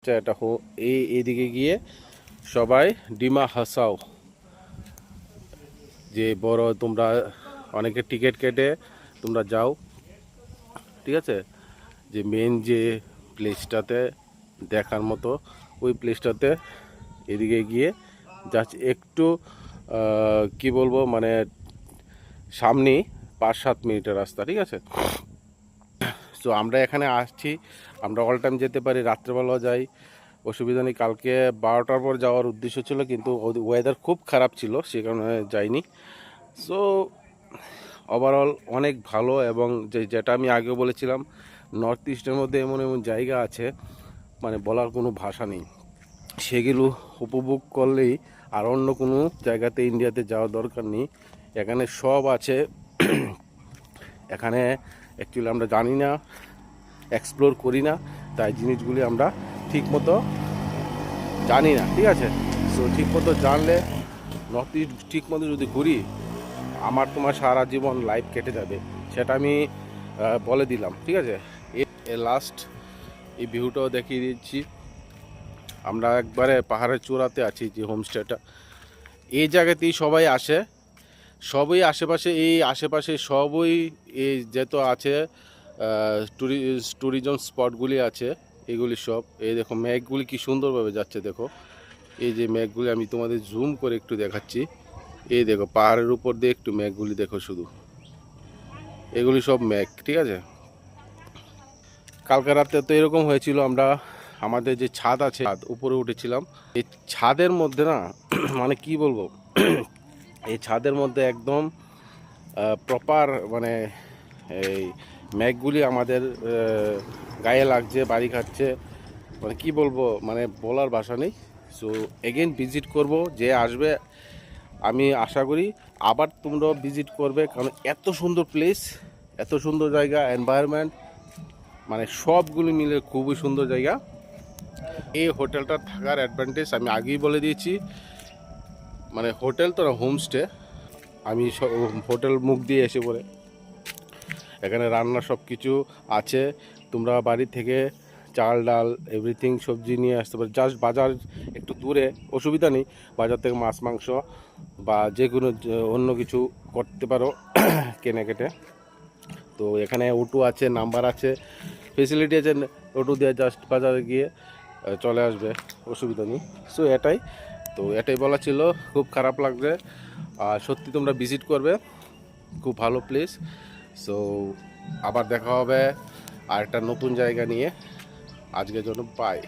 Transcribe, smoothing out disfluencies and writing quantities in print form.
এটা এইদিকে গিয়ে সবাই ডিমা হাসাও, যে বড় তোমরা অনেকে টিকিট কেটে তোমরা যাও, ঠিক আছে, যে মেন যে প্লেসটাতে দেখার মতো ওই প্লেসটাতে এদিকে গিয়ে জাস্ট একটু কি বলবো, মানে সামনেই 5-7 মিনিটের রাস্তা, ঠিক আছে। তো আমরা এখানে আসছি, আমরা অল টাইম যেতে পারি, রাত্রেবেলাও যাই, অসুবিধা নেই। কালকে 12টার পর যাওয়ার উদ্দেশ্য ছিল, কিন্তু ওয়েদার খুব খারাপ ছিল, সে কারণে যাইনি। সো ওভারঅল অনেক ভালো, এবং যেটা আমি আগেও বলেছিলাম, নর্থ ইস্টের মধ্যে এমন এমন জায়গা আছে মানে বলার কোনো ভাষা নেই, সেগুলো উপভোগ করলেই আর অন্য কোনো জায়গাতে ইন্ডিয়াতে যাওয়ার দরকার নেই। এখানে সব আছে। এখানে অ্যাকচুয়ালি আমরা জানি না, এক্সপ্লোর করি না, তাই জিনিসগুলি আমরা ঠিকমতো জানি না, ঠিক আছে। সো ঠিকমতো জানলে, নর্থ ইস্ট ঠিকমতো যদি ঘুরি, আমার তোমার সারা জীবন লাইফ কেটে যাবে, সেটা আমি বলে দিলাম, ঠিক আছে। লাস্ট এই ভিউটাও দেখিয়ে দিচ্ছি। আমরা একবারে পাহাড়ের চূড়াতে আছি, যে হোমস্টেটা, এই জায়গাতেই সবাই আসে, সবই আশেপাশে, এই আশেপাশে সবই এই যেত আছে ট্যুরিজম স্পটগুলি আছে, এগুলি সব। এই দেখো মেঘগুলি কি সুন্দরভাবে যাচ্ছে, দেখো এই যে মেঘগুলি, আমি তোমাদের জুম করে একটু দেখাচ্ছি। এই দেখো পাহাড়ের উপর দিয়ে একটু মেঘগুলি দেখো, শুধু এগুলি সব মেঘ, ঠিক আছে। কালকে রাতে তো এরকম হয়েছিল, আমরা আমাদের যে ছাদ আছে উপরে উঠেছিলাম, এই ছাদের মধ্যে না মানে কি বলবো, এই ছাদের মধ্যে একদম প্রপার মানে এই মেঘগুলি আমাদের গায়ে লাগছে, বাড়ি খাচ্ছে, মানে কি বলবো, মানে বলার ভাষা নেই। সো এগেন ভিজিট করব, যে আসবে আমি আশা করি আবার তোমরাও ভিজিট করবে, কারণ এত সুন্দর প্লেস, এত সুন্দর জায়গা, এনভায়রনমেন্ট, মানে সবগুলি মিলে খুবই সুন্দর জায়গা। এই হোটেলটা থাকার অ্যাডভান্টেজ আমি আগেই বলে দিয়েছি, মানে হোটেল তো না, হোমস্টে। আমি হোটেল মুখ দিয়ে এসে পড়ে, এখানে রান্না সব কিছু আছে, তোমরা বাড়ি থেকে চাল ডাল এভরিথিং সবজি নিয়ে আসতে পারো। জাস্ট বাজার একটু দূরে, অসুবিধা নেই, বাজার থেকে মাছ মাংস বা যে কোনো অন্য কিছু করতে পারো কেটে। তো এখানে অটো আছে, নাম্বার আছে, ফেসিলিটি আছে, অটো দিয়ে জাস্ট বাজারে গিয়ে চলে আসবে, অসুবিধা নেই। সো এটাই বলা ছিল। খুব খারাপ লাগবে, আর সত্যি তোমরা ভিজিট করবে, খুব ভালো প্লেস। সো আবার দেখা হবে আর একটা নতুন জায়গা নিয়ে। আজকের জন্য বাই।